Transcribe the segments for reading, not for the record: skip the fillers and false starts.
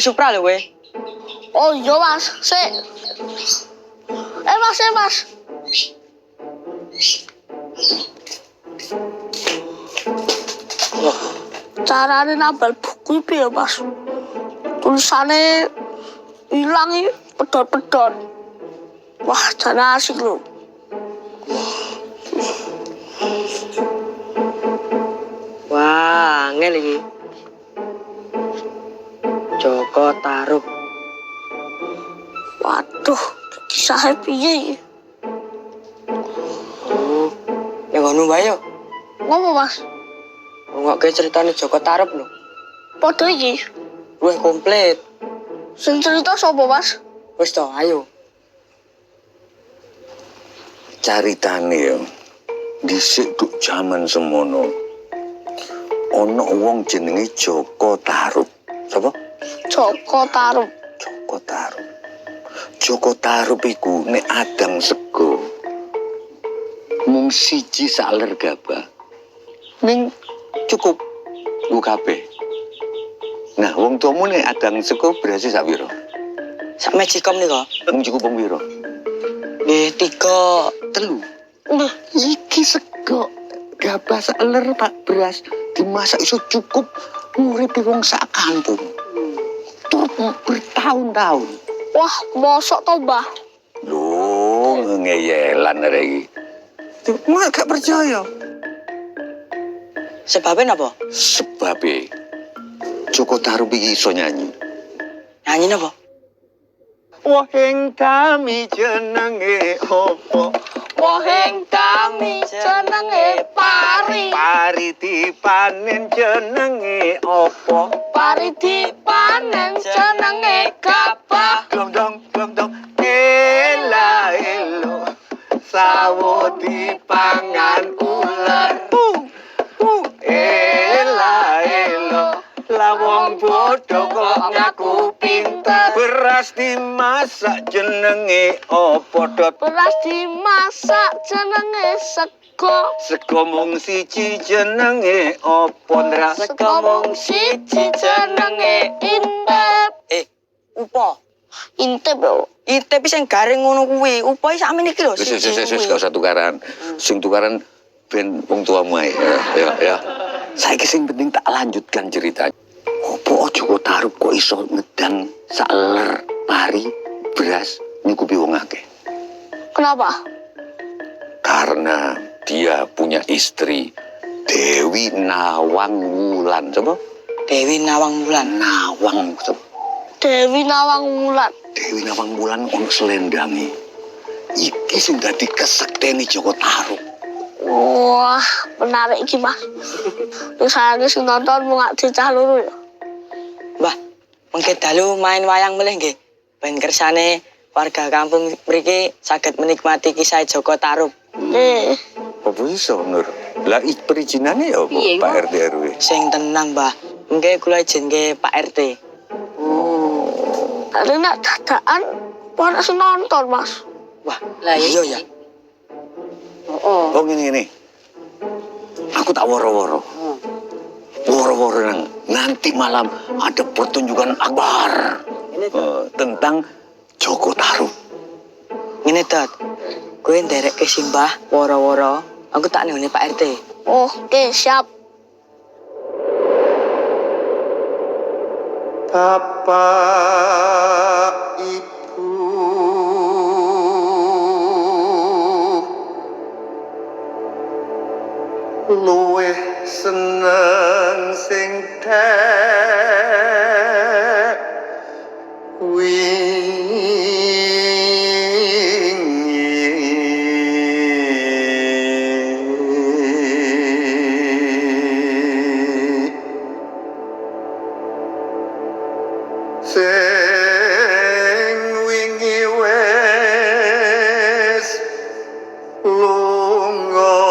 Supra lho kowe. Oh iya mas, mas. Caranya nambal buku piye mas? Tulisannya hilang iki pedot-pedot. Wah, jane asik lho. Wah, angel iki. Joko Tarub. Waduh, kisahnya piye iki? Oh, yang ngono wae yo. Ngopo mas? Ngokke ceritane Joko Tarub lho. Padha iki. Wah, komplit. Sing cerita sapa mas? Wis to, ayo. Caritane yo dhisik duk jaman semono ana wong jenenge Joko Tarub. Sapa? Joko Tarub. Joko Tarub. Joko Tarub iku nek adang sego mung siji saler gabah. Ning cukup nggo kabeh. Nah, wong tuamu nek adang sego berasi sak pira? Sak mejikom nika. Mung cukup wong pira? Nggih, 3, 3. Nah, iki sego gabah saler Pak beras dimasak iso cukup nguripi wong sak kampung. Tur bertahun-tahun. Wah, mosok to, Mbah? Loh, ngeyelan arek iki. Mak gak percaya. Sebabnya napa? Sebabe Joko Tarub iki iso nyanyi. Nyanyi napa? Wahing kami jenenge opo? Wahing kami jenenge Pari. Pari dipanen jenenge opo? Pari dipanen jenenge gabah. Glong-dong, ela elo. Sawo dipangan ular. Ela elo. Lawong bodoh kok ngaku pinter. Beras dimasak jenenge opo dot? Beras dimasak jenenge sego. Sego mung siji jenenge opo ndra? Sego mung siji jenenge intep. Upo. Intep lho. Intep sing garing ngono kuwi. Upo sakmene iki lho. Wis gak usah tukaran. Sing tukaran ben wong tuamu ae. Ya. Saiki sing penting tak lanjutkan ceritanya. Opo Joko Tarub kok iso ngedang saler pari beras nyukupi wong akeh? Kenapa? Karena dia punya istri Dewi Nawang Wulan. Coba? Dewi Nawang Wulan. Nawang. Coba? Dewi Nawang Wulan. Dewi Nawang Wulan ono selendangi. Iki sing dadi kesekteni Joko Tarub. Wah, menarik iki, Mas. Terus saya sing nonton mau gak dicah loro ya. Mbah, mengke dalu main wayang melih nggih. Ben kersane warga kampung mriki saged menikmati kisah Joko Tarub. Apa iso, Nur? Lah perizinane ya apa, Pak RT RW? Sing tenang, Mbah. Mengke kula izinke Pak RT. Tadi nak dadakan pada nonton, Mas. Wah, lah iya ya. Oh gini. Aku tak woro-woro. Woro-woro nanti malam ada pertunjukan akbar tentang Joko Tarub. Ngene Dot. Kowe nderek ke Simbah woro-woro. Aku tak nehune Pak RT. Oke, siap. Bapak Ibu luwih seneng sing dek wingi sing wingi wes lunga.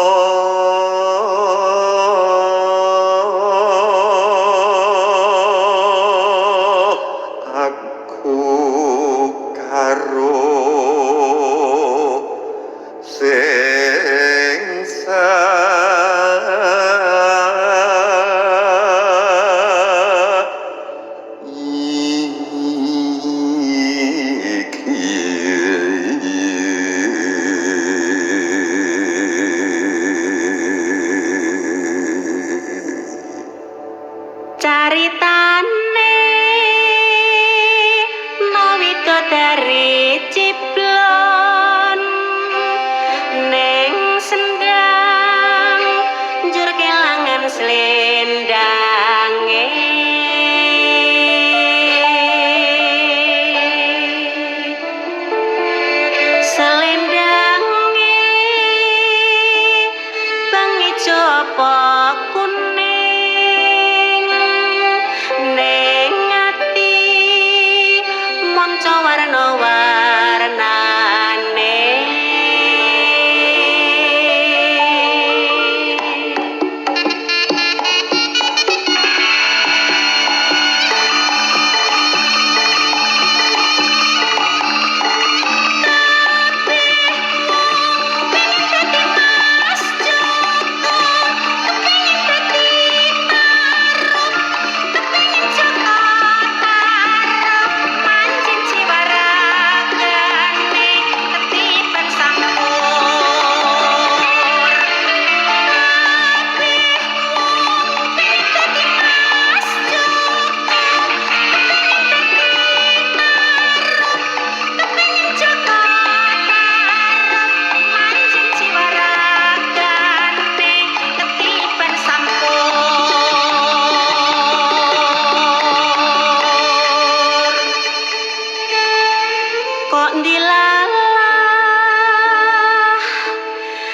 dilalah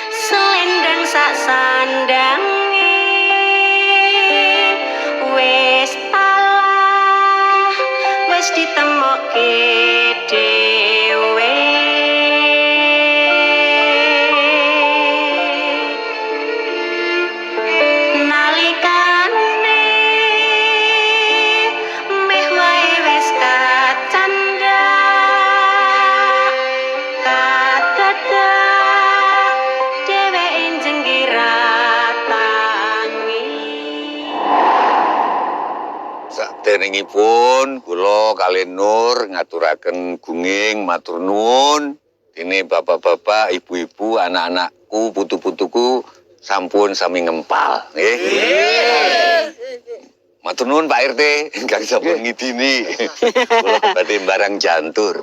selendang sak sandange wis alah wis ditemokke dhewe nalikane meh wae wis kacandha kadadak dheweke jenggiratani Saderengipun kula kalih Nur ngaturaken gunging matur nuwun dene bapak-bapak, ibu-ibu, anak-anakku, putu-putuku sampun sami ngempal nggih. Matur nuwun Pak RT ingkang sampun ngidini. Kula badhe barang jantur.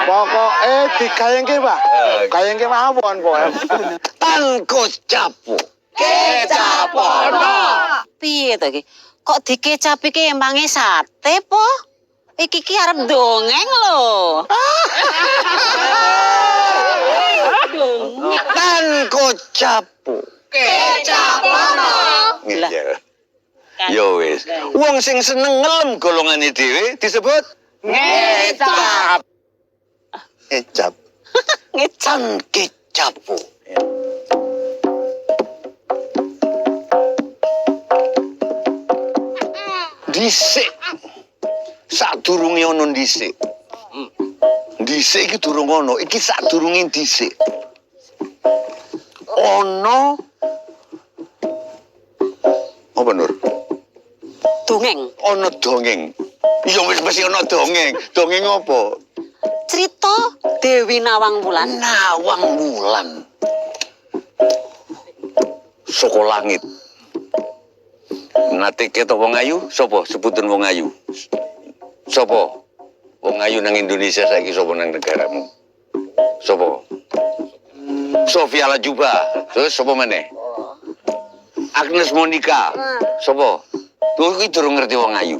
Pokoke digayengke, Pak. Gayengke mawon, Pak. Tan kocapu. Kecapono. Piye to iki? Kok dikecapike embange sate po? Iki arep dongeng lho. Tan kocapu. Kecapono. Nggih. Yo wis. Wong sing seneng ngelem golongane dhewe disebut Ngecap. kecap. Tan kecapu. Dhisik. Sadurunge ana dhisik. Dhisik iki durung ana, iki sadurunge dhisik. Ana apa Nur? Dongeng. Ana dongeng. Ya wis mesti ana dongeng. Dongeng apa? Cerita Dewi Nawang Wulan. Nawang Wulan. Saka langit. Nate ketok wong ayu, sapa? Sebutin wong ayu. Sapa? Wong ayu nang Indonesia saiki sapa nang negaramu? Sapa? Sofia Lajuba. Terus sapa meneh? Agnes Monica. Sapa? Tuh iki durung ngerti wong ayu.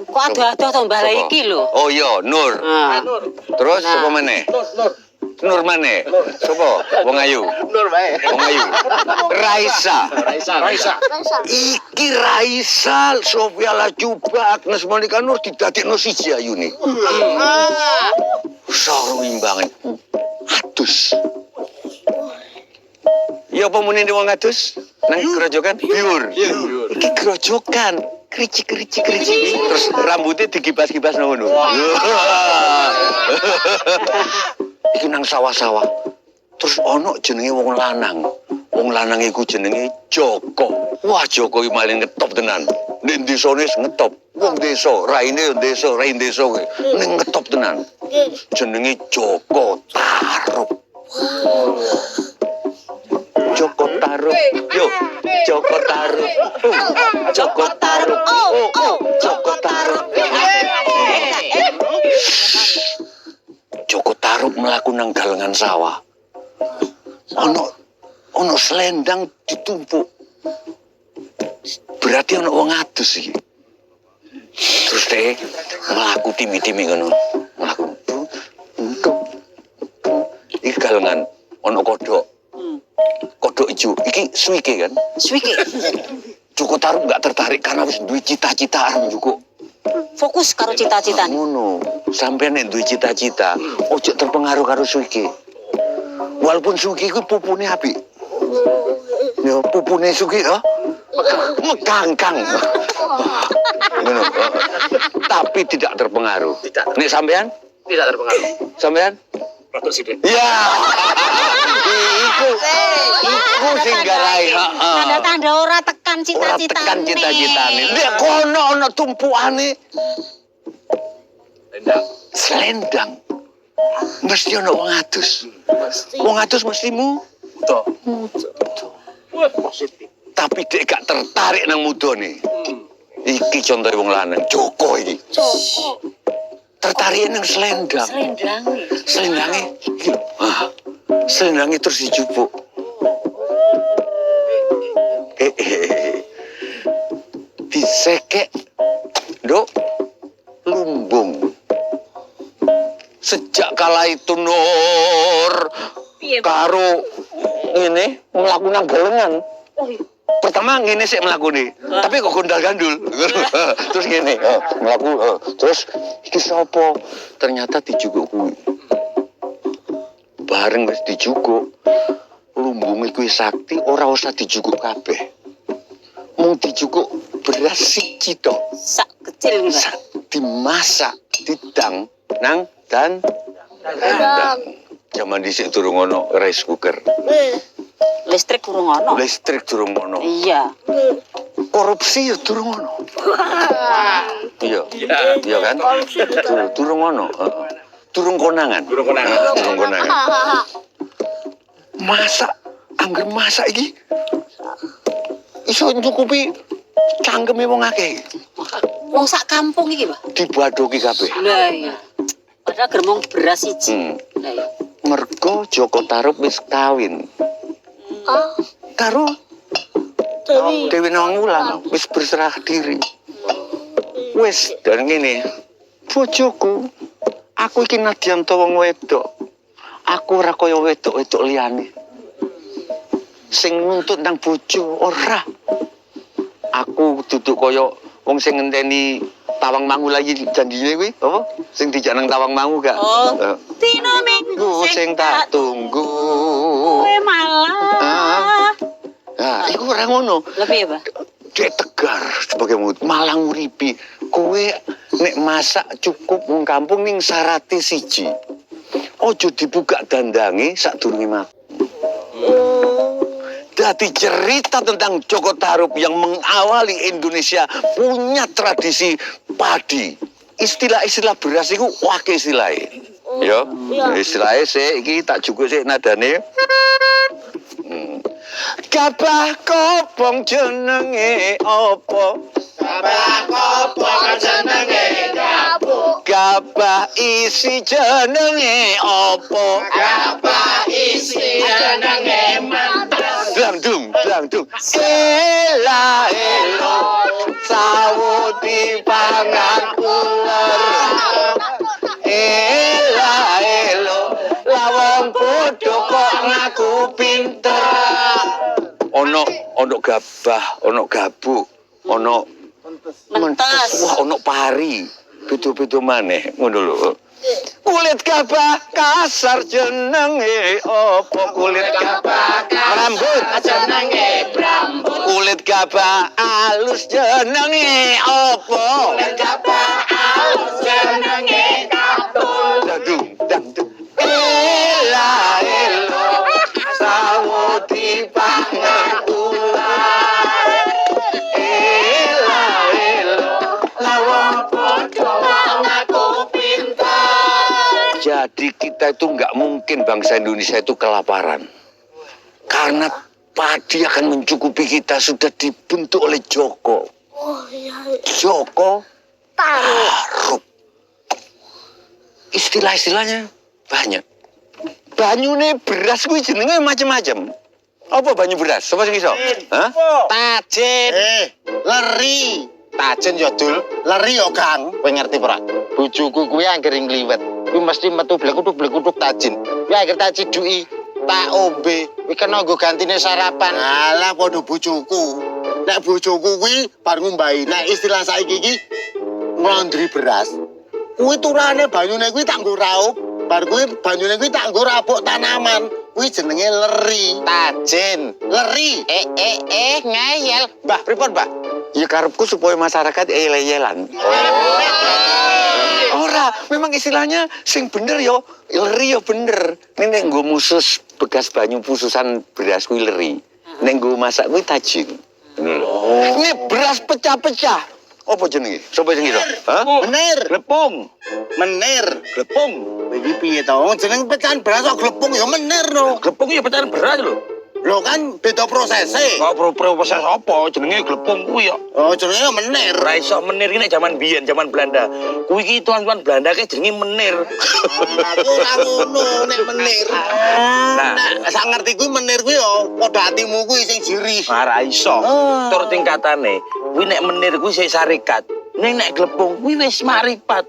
Kok ado-ado to mbah Sapa? iki lho. Oh iya, Nur. Terus sapa meneh? Nur maneh. Sapa? Wong ayu. Nur bae. Wong ayu. Raisa. Raisa. Iki Raisa, Sofia Lajuba, Agnes Monica Nur didadekno siji ayune. Soro imbangan. Adus. Ya apa muni wong adus? Nang grojokan biur. Iki grojokan. Kricik. Terus rambutnya digibas-gibas ngono. Iki nang sawah-sawah. Terus ono jenenge wong lanang. Wong lanang iku jenenge Joko. Wah, Joko iki maling ngetop tenan. Nek desane ngetop. Wong desa, raine desa, raine desa kuwi. Ning ngetop tenan. Jenenge Joko Tarub. Joko Tarub. Yo, Joko Tarub. Joko Tarub. Joko Tarub. Joko Tarub mlaku nang galengan sawah. Ono selendang ditumpuk. Berarti ono wong adus iki. Terus deh mlaku timi-timi ngono. Mlaku. Iki galengan ono kodhok. Kodhok ijo. Iki suwike kan? Suwike. Joko Tarub gak tertarik karena wis duwe cita-cita arep njukuk. Fokus karo cita-citane. Ngono. Sampeyan nek duwe cita-cita, ojo terpengaruh karo Suki. Walaupun Suki ku pupune apik. Ya pupune Suki ya. Megangkang. Ngono. Tapi tidak terpengaruh. Nek sampean? Tidak terpengaruh. Sampean? Rotok sithik. Ya. Iku sing garai, heeh. Tanda-tanda ora tekan Ora cita-citane. tekan cita-citane. Nek kono ana tumpukane selendang. Mesti ana wong adus. Wong adus mesti muda. Tapi dek gak tertarik nang mudane. Iki contohe wong lanang, Joko iki. Tertarik nang selendang. Selendange iki lho. Selendange terus dijupuk. Disekek. Nduk lumbung. Sejak kala itu Nur karo ngene mlaku nang galengan. Pertama ngene sik mlakune, tapi kok gondal gandul. Terus ngene, mlaku terus iki sapa? Ternyata dijukuk kuwi. Bareng wis dijukuk, lumbunge kuwi sakti ora usah dijukuk kabeh. Mung dijukuk beras siji tok. Sak kecil iki, Mbah. Sak dimasak, didang nang dan Zaman dhisik durung ono rice cooker. Listrik kurang ono. Listrik durung ono. Iya. Korupsi ya durung ono. Iya. Iya kan? Durung ono. Durung konangan. Durung konangan. Masak, angger masak iki iso nyukupi cangkeme wong akeh. Wong sak kampung iki, Mbah. Dibadoki kabeh. Lah iya. Padahal germong beras siji. Lah iya. Mergo Joko Tarub wis kawin karo Dewi Nawangwulan, wis berserah diri. Wis dan ngene, bojoku, aku iki nadyan ta wong wedok. Aku ora kaya wedok-wedok liyane. Sing nuntut nang bojo ora. Aku duduk kaya wong sing ngenteni Tawang Mangu lagi janjine kuwi, apa? Sing dijak nang Tawang Mangu gak? Oh, dino minggu Sing tak tunggu. kowe malah. Nah, iku ora ngono. Lebih ya, Mbah? Dek tegar sebagai mulut malang uripi. Kowe nek masak cukup wong kampung ning sarate siji. Ojo dibuka dandange sadurunge mati. Dadi cerita tentang Joko Tarub yang mengawali Indonesia punya tradisi padi. Istilah-istilah beras iku wake istilahe. Ya, istilahe sik iki tak jukuk sik nadane. Gabah kopong jenenge opo? Gabah kopong jenenge gabuk. Gabah isi jenenge opo? Gabah isi jenenge mantas. Dangdung. Ela elo sawo dipangan ular. Ela elo lawang bodho kok ngaku pinter. Ono gabah, ono gabuk, ono mentes. Wah, ono pari. Beda-beda maneh, ngono lho. Kulit gabah kasar jenenge opo? Kulit gabah rambut jenenge brambut. Kulit gabah alus jenenge opo? Kulit gabah alus jenenge kapul. Dangdung. Ela elo sawo dipangan ular. Ela elo lawang padha ngaku pintar. Jadi kita itu nggak mungkin bangsa Indonesia itu kelaparan. Karena padi akan mencukupi kita sudah dibentuk oleh Joko. Joko Tarub. Istilah-istilahnya banyak. Banyune beras kuwi jenenge macam-macam. Apa banyu beras? Sapa sing iso? Hah? Tajin. Leri. Tajin ya dul, leri ya Kang. Kowe ngerti ora? Bojoku kuwi anggere ngliwet. Kuwi mesti metu blekutuk tajin. Kuwi anggere tak ciduki, tak ombe. Kuwi kena nggo gantine sarapan. Alah padha bojoku. Nek bojoku kuwi bar ngombahi. Nek istilah saiki iki ngondri beras. Kuwi turane banyune kuwi tak nggo raup. Bar kuwi banyune kuwi tak nggo rabuk tanaman. Kuwi jenenge leri. Tajin. Leri. Ngeyel. Mbah, pripun, Mbah? Ya karepku supaya masyarakat eyel-eyelan. Ora, memang istilahnya sing bener yo, leri yo bener. Nek nggo musus bekas banyu pususan beras kuwi leri. Nek nggo masak kuwi tajin. Ini beras pecah-pecah. Apa jenenge? Sapa sing iso? Hah? Menir. Glepung. Menir. Glepung. Iki piye to? Jeneng pecahan beras kok glepung ya menir no. Glepung ya pecahan beras lho. Lho kan beda prosese. Kok proses apa? Jenenge glepung kuwi ya. Oh, jenenge menir. Ora iso menir iki nek jaman biyen, jaman Belanda. Kuwi iki tuan-tuan Belanda ki jenenge menir. Aku ora ngono nek menir. Nek sak ngerti kuwi menir kuwi ya padha atimu kuwi sing jiri. Ora iso. Tur tingkatane, kuwi nek menir kuwi sik syarikat. Nek glepung kuwi wis maripat.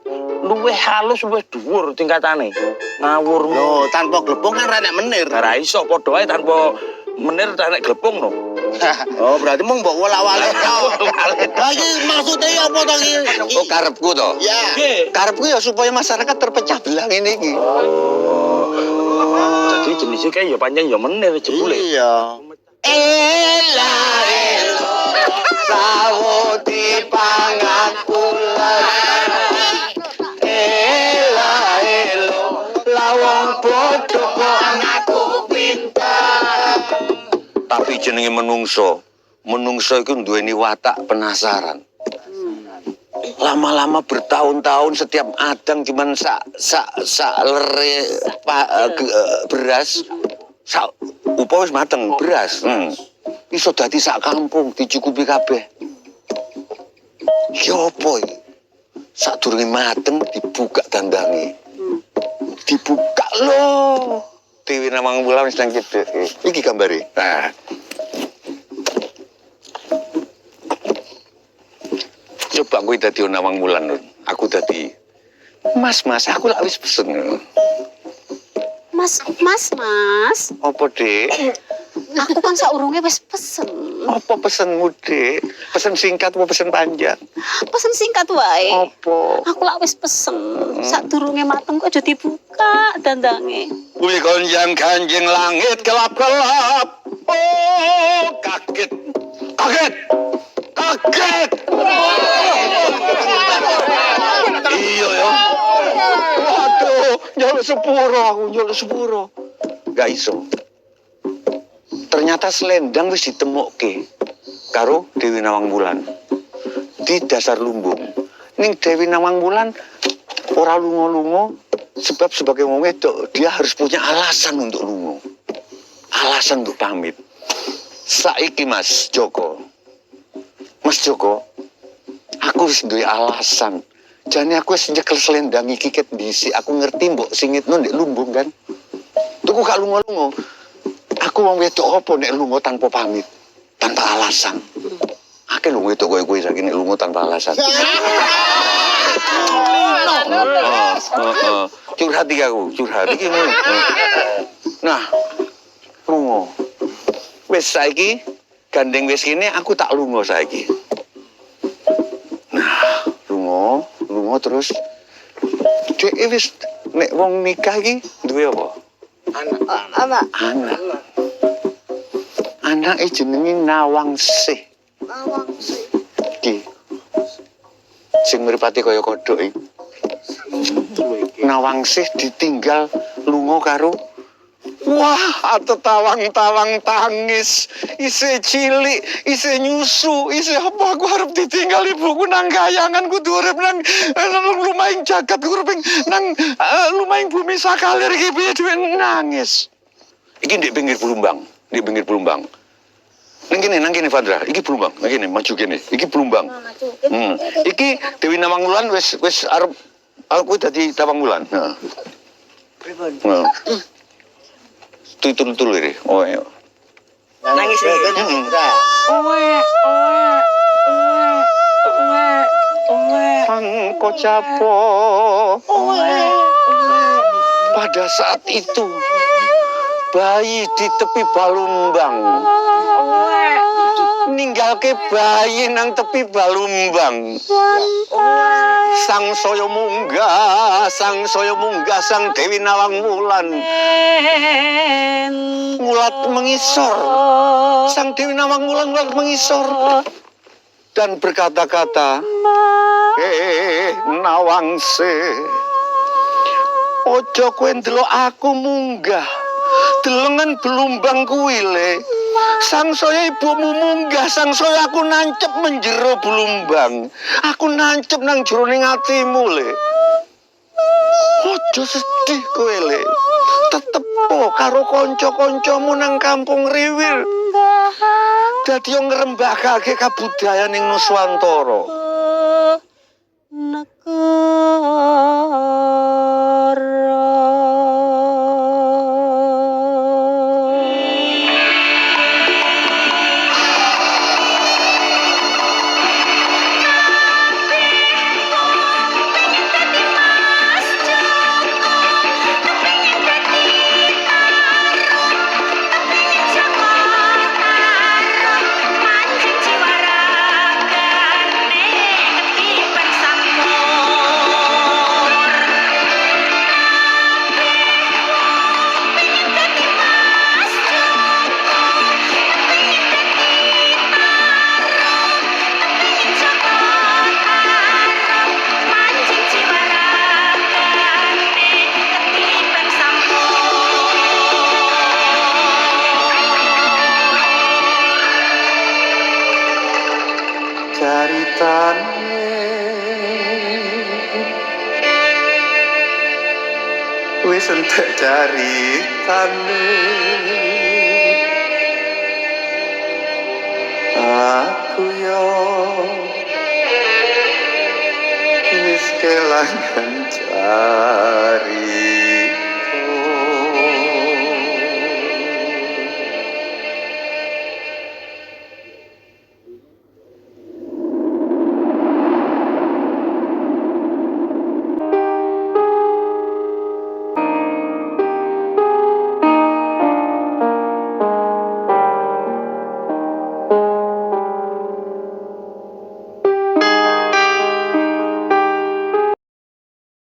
luwih halus luwih dhuwur tingkatane. Ngawur. Loh, tanpa glepung kan ra nek menir. Ora iso padha ae tanpa menir tak nek glepung no. Oh, berarti mung mbok wola-wali tok. Lah iki maksude apa to iki? Oh, karepku to. Ya. Karepku ya supaya masyarakat terpecah belah ngene iki. Jadi jenisnya kayak ya panjang ya menir jebule. Iya. Ela elo sawo dipangan ular. Ela elo lawang bodoh kok ngaku pintar. Tapi jenenge menungso iku duweni watak penasaran. Lama-lama bertahun-tahun setiap adang cuman sak lere beras sak upa wis mateng beras. Iso dadi sak kampung dicukupi kabeh. Ya apa iki? Sadurunge mateng dibuka dandange. Dibuka lho. Dewi Nawang Wulan wis nang kidul. Iki gambare. Nah. Coba kowe dadi Nawang Wulan, aku dadi Mas, aku lak wis pesen. Mas. Apa, Dik? Aku kan saurunge wis pesen. Apa pesenmu, Dik? Pesen singkat apa pesen panjang? Pesen singkat wae. Apa? Aku lak wis pesen. Sadurunge mateng kok aja dibuka dandange. Kuwi gonjang ganjing langit kelap-kelap. Oh, kaget. Iya ya. Waduh, nyolok sepuro. Gak iso. Ternyata selendang wis ditemukke karo Dewi Nawang Wulan di dasar lumbung. Ning Dewi Nawang Wulan ora lunga-lunga sebab sebagai wong wedok dia harus punya alasan untuk lunga. Alasan untuk pamit. Saiki Mas Joko, aku wis duwe alasan. Jane aku wis nyekel selendang iki ket dhisik. Aku ngerti mbok singitno ndek lumbung kan. Tuku gak lunga-lunga. Aku wong wedok apa nek lunga tanpa pamit, tanpa alasan. Akeh lho wedok kowe saiki nek lunga tanpa alasan. Curhat iki aku, curhat iki ngono. Nah, lunga. Wis saiki gandeng wis kene aku tak lunga saiki. Nah, lunga terus dhek wis nek wong nikah iki duwe apa? Anak jenenge Nawangsih. Iki. Sing mripate kaya kodhok iki. Nawangsih ditinggal lunga karo wah, tetawang-tawang tangis, isih cilik, isih nyusu, isih apa aku harap ditinggal ibuku nang kayangan kudu urip nang lumahing jagat urip nang lumahing bumi sakalir iki piye dhewe nangis. Iki ndek pinggir Blumbang. Nang kene Fadra, iki Blumbang, nang kene maju kene. Iki Blumbang. Iki Dewi Nawang Wulan wis arep aku dadi Nawang Wulan. Heeh. Pripun? Tutul ini. Oh, ayo. Nangis iki. Angko capo. Pada saat itu bayi di tepi Balumbang. Ninggalke bayi nang tepi Balumbang. Sang saya munggah sang Dewi Nawang Wulan. Ngulat mengisor. Sang Dewi Nawang Wulan ngulat mengisor dan berkata-kata, Nawangsih, ojo kowe ndelok aku munggah. Delengen Belumbang kuwi le. Sangsaya ibumu munggah, sangsaya aku nancep menjero Belumbang. Aku nancep nang jroning atimu le. Ojo sedih kowe le. Tetep karo kanca-kancamu nang kampung Riwil. Dadi yo ngrembakake kabudayan ning Nuswantara. caritane wis entek caritane aku yo wis kelangan cari